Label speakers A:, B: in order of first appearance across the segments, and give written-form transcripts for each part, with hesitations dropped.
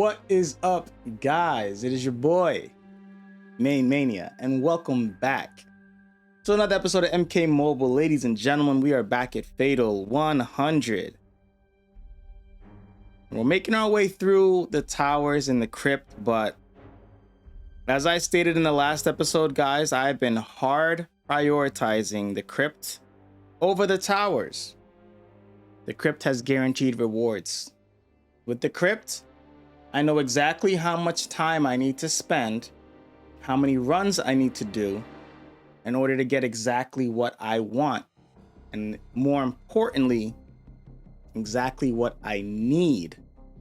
A: What is up, guys? It is your boy, MaineMania, and welcome back to another episode of MK Mobile. Ladies and gentlemen, we are back at Fatal 100. We're making our way through the towers and the crypt, but as I stated in the last episode, guys, I've been hard prioritizing the crypt over the towers. The crypt has guaranteed rewards. With the crypt, I know exactly how much time I need to spend, how many runs I need to do in order to get exactly what I want. And more importantly, exactly what I need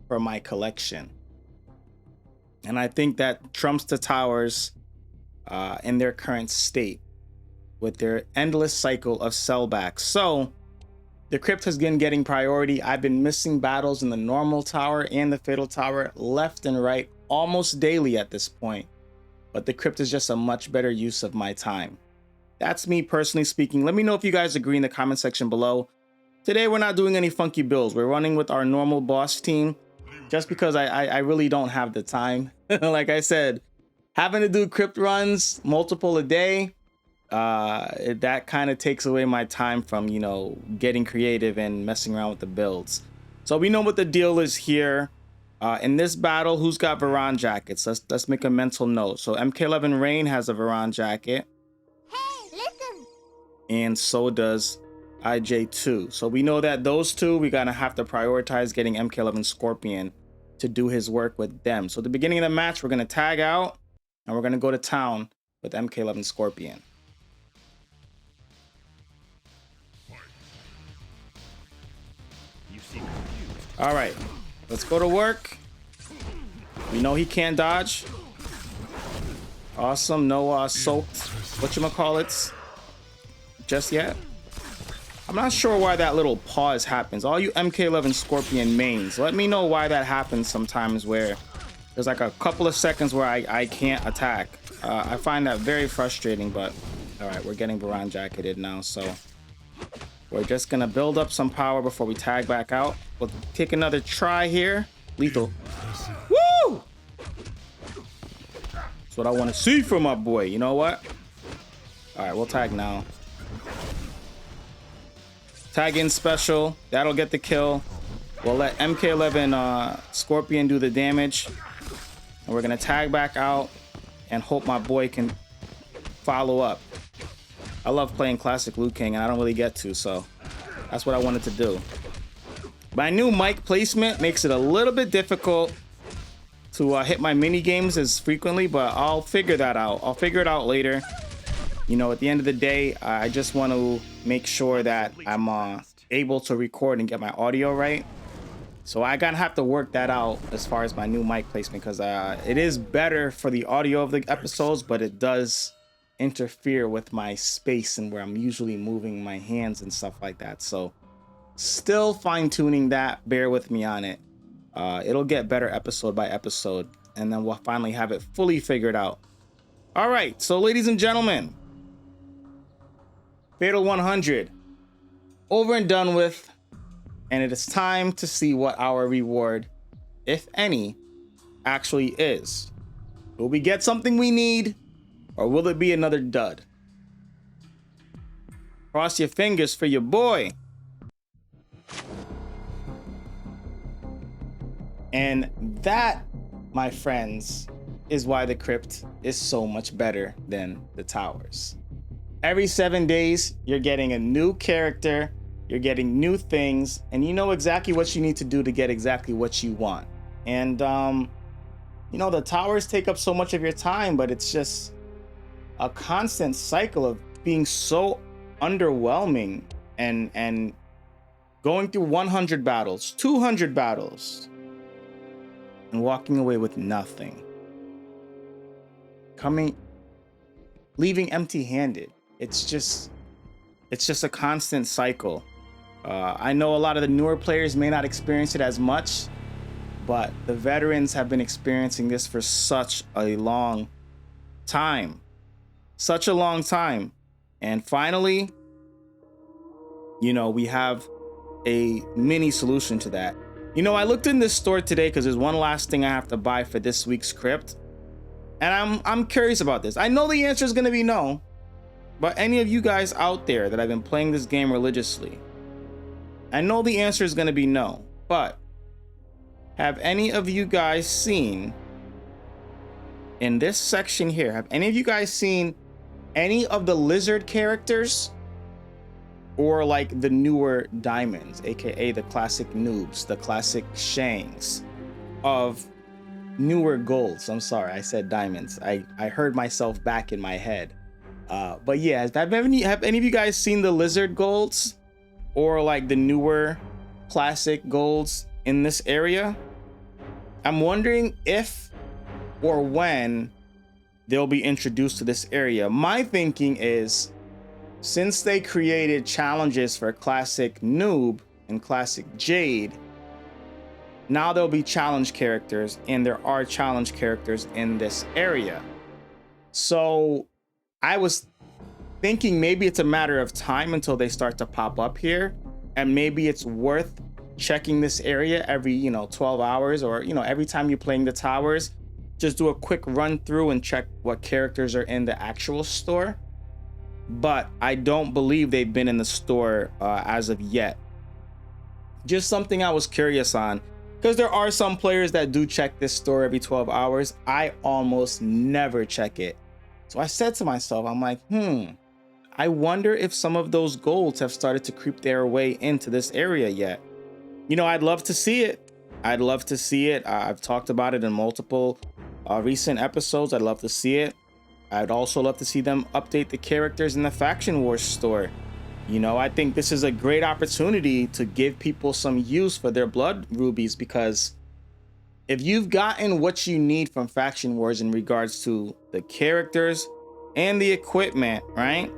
A: for my collection. And I think that trumps the towers in their current state with their endless cycle of sellbacks. So the crypt has been getting priority. I've been missing battles in the normal tower and the fatal tower left and right almost daily at this point. But the crypt is just a much better use of my time. That's me personally speaking. Let me know if you guys agree in the comment section below. Today we're not doing any funky builds. We're running with our normal boss team just because I really don't have the time. Like I said, having to do crypt runs multiple a day, that kind of takes away my time from, you know, getting creative and messing around with the builds. So we know what the deal is here. In this battle, who's got Varan jackets? Let's make a mental note. So MK11 Rain has a Varan jacket.
B: Hey, listen.
A: And so does IJ2. So we know that those two, we're gonna have to prioritize getting MK11 Scorpion to do his work with them. So at the beginning of the match, we're gonna tag out and we're gonna go to town with MK11 Scorpion. All right, let's go to work. We know he can't dodge. Awesome, no soaked, whatchamacallits, just yet. I'm not sure why that little pause happens. All you MK11 Scorpion mains, let me know why that happens sometimes where there's like a couple of seconds where I can't attack. I find that very frustrating, but all right, we're getting Varan jacketed now, so we're just gonna build up some power before we tag back out. We'll take another try here. Lethal. Woo! That's what I want to see from my boy. You know what? All right, we'll tag now. Tag in special. That'll get the kill. We'll let MK11 Scorpion do the damage. And we're gonna tag back out and hope my boy can follow up. I love playing classic Liu Kang and I don't really get to, so that's what I wanted to do. My new mic placement makes it a little bit difficult to hit my mini games as frequently, but I'll figure that out. I'll figure it out later. You know, at the end of the day, I just want to make sure that I'm able to record and get my audio right. So I gotta have to work that out as far as my new mic placement, because it is better for the audio of the episodes, but it does interfere with my space and where I'm usually moving my hands and stuff like that. So still fine-tuning that, bear with me on it. It'll get better episode by episode, and then we'll finally have it fully figured out. All right, so ladies and gentlemen, Fatal 100 over and done with, and it is time to see what our reward, if any, actually is. Will we get something we need, or will it be another dud? Cross your fingers for your boy. And that, my friends, is why the crypt is so much better than the towers. Every 7 days, you're getting a new character, you're getting new things, and you know exactly what you need to do to get exactly what you want. And, you know, the towers take up so much of your time, but it's just a constant cycle of being so underwhelming and going through 100 battles, 200 battles, and walking away with nothing. Leaving empty-handed. It's just a constant cycle. I know a lot of the newer players may not experience it as much, but the veterans have been experiencing this for such a long time. Such a long time. And finally, you know, we have a mini solution to that. You know, I looked in this store today because there's one last thing I have to buy for this week's Crypt. And I'm curious about this. I know the answer is going to be no. But any of you guys out there that have been playing this game religiously, I know the answer is going to be no. But have any of you guys seen, in this section here, have any of you guys seen any of the lizard characters? Or like the newer diamonds, aka the classic noobs, the classic shangs of newer golds. I'm sorry, I said diamonds. I heard myself back in my head. But yeah, have any of you guys seen the lizard golds or like the newer classic golds in this area? I'm wondering if or when they'll be introduced to this area. My thinking is, since they created challenges for classic noob and classic jade, now there'll be challenge characters, and there are challenge characters in this area. So I was thinking maybe it's a matter of time until they start to pop up here, and maybe it's worth checking this area every 12 hours, or every time you're playing the towers, just do a quick run through and check what characters are in the actual store. But I don't believe they've been in the store as of yet. Just something I was curious on, because there are some players that do check this store every 12 hours. I almost never check it. So I said to myself, I'm like, I wonder if some of those golds have started to creep their way into this area yet. I'd love to see it. I'd love to see it. I've talked about it in multiple recent episodes. I'd love to see it. I'd also love to see them update the characters in the Faction Wars store. I think this is a great opportunity to give people some use for their blood rubies, because if you've gotten what you need from Faction Wars in regards to the characters and the equipment, right?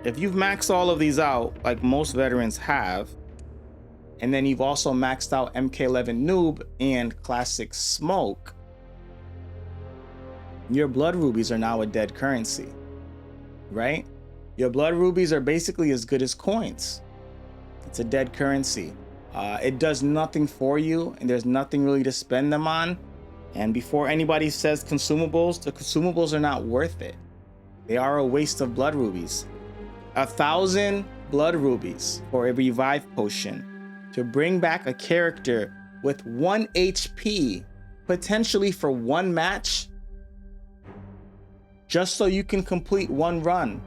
A: If you've maxed all of these out, like most veterans have, and then you've also maxed out MK11 Noob and Classic Smoke, your blood rubies are now a dead currency, right? Your blood rubies are basically as good as coins. It's a dead currency. It does nothing for you, and there's nothing really to spend them on. And before anybody says consumables, the consumables are not worth it. They are a waste of blood rubies. 1,000 blood rubies for a revive potion to bring back a character with 1 HP, potentially for one match, just so you can complete one run.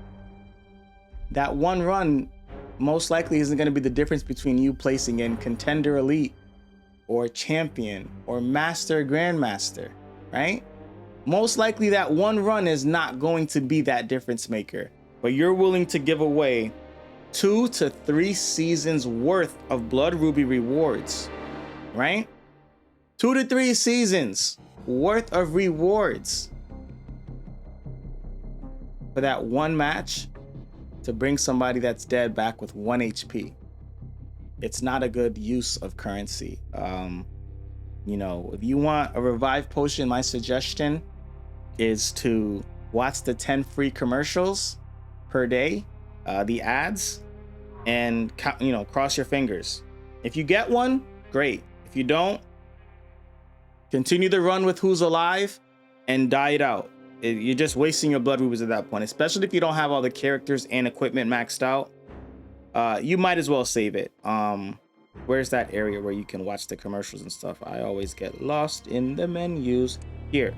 A: That one run most likely isn't going to be the difference between you placing in Contender Elite or Champion or Master Grandmaster, right? Most likely that one run is not going to be that difference maker, but you're willing to give away 2 to 3 seasons worth of blood ruby rewards, right? 2 to 3 seasons worth of rewards for that one match to bring somebody that's dead back with 1 HP. It's not a good use of currency. If you want a revive potion, my suggestion is to watch the 10 free commercials per day, the ads, and cross your fingers. If you get one, great. If you don't, continue the run with Who's Alive and die it out. You're just wasting your blood rubies at that point, especially if you don't have all the characters and equipment maxed out. You might as well save it. Where's that area where you can watch the commercials and stuff? I always get lost in the menus. Here.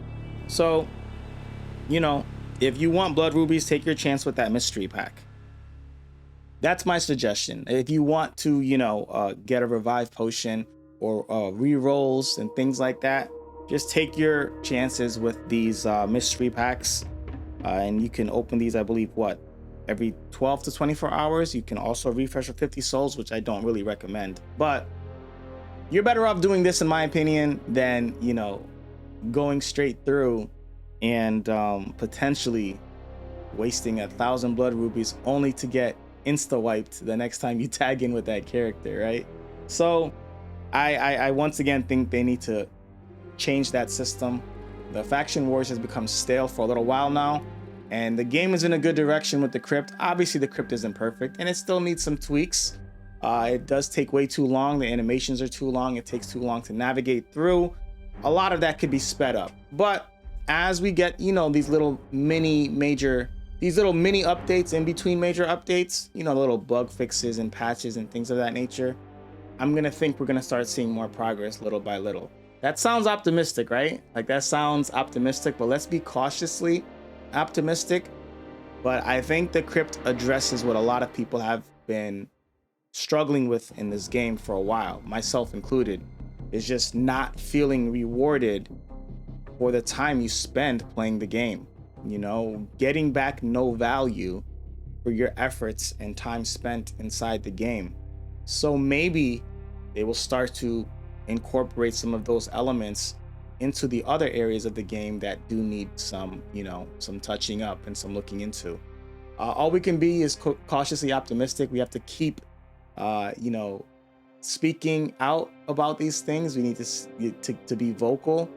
A: So, if you want blood rubies, take your chance with that mystery pack. That's my suggestion. If you want to, get a revive potion or re-rolls and things like that, just take your chances with these mystery packs, and you can open these, I believe, every 12 to 24 hours. You can also refresh for 50 souls, which I don't really recommend. But you're better off doing this, in my opinion, than, going straight through and potentially wasting 1,000 blood rubies only to get insta-wiped the next time you tag in with that character, right? So I once again think they need to change that system. The Faction Wars has become stale for a little while now, and the game is in a good direction with the Crypt. Obviously the Crypt isn't perfect and it still needs some tweaks, It does take way too long. The animations are too long. It takes too long to navigate through. A lot of that could be sped up. But as we get, you know, these little mini updates in between major updates, you know, little bug fixes and patches and things of that nature, I'm gonna think we're gonna start seeing more progress little by little. That sounds optimistic, right? Like, that sounds optimistic, but let's be cautiously optimistic. But I think the Crypt addresses what a lot of people have been struggling with in this game for a while, myself included, is just not feeling rewarded for the time you spend playing the game. You know, getting back no value for your efforts and time spent inside the game. So maybe they will start to incorporate some of those elements into the other areas of the game that do need some, you know, some touching up and some looking into. All we can be is cautiously optimistic. We have to keep, you know, speaking out about these things. We need to be vocal.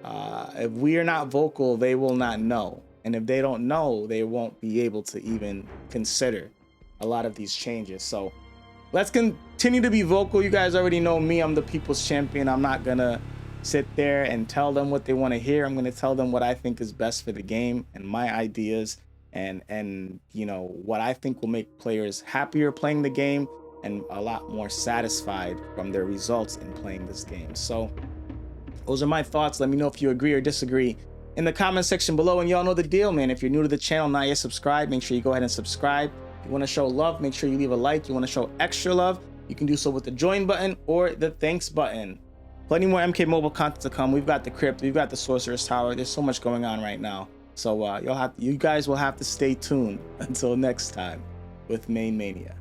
A: If we are not vocal, they will not know. And if they don't know, they won't be able to even consider a lot of these changes. So let's continue to be vocal. You guys already know me. I'm the people's champion. I'm not gonna sit there and tell them what they want to hear. I'm gonna tell them what I think is best for the game and my ideas, and you know, what I think will make players happier playing the game and a lot more satisfied from their results in playing this game. So those are my thoughts. Let me know if you agree or disagree in the comment section below. And y'all know the deal, man. If you're new to the channel, not yet subscribed, make sure you go ahead and subscribe. If you want to show love, make sure you leave a like. You want to show extra love, you can do so with the join button or the thanks button. Plenty more MK Mobile content to come. We've got the Crypt, we've got the Sorcerer's Tower. There's so much going on right now. So you guys will have to stay tuned until next time with MaineMania.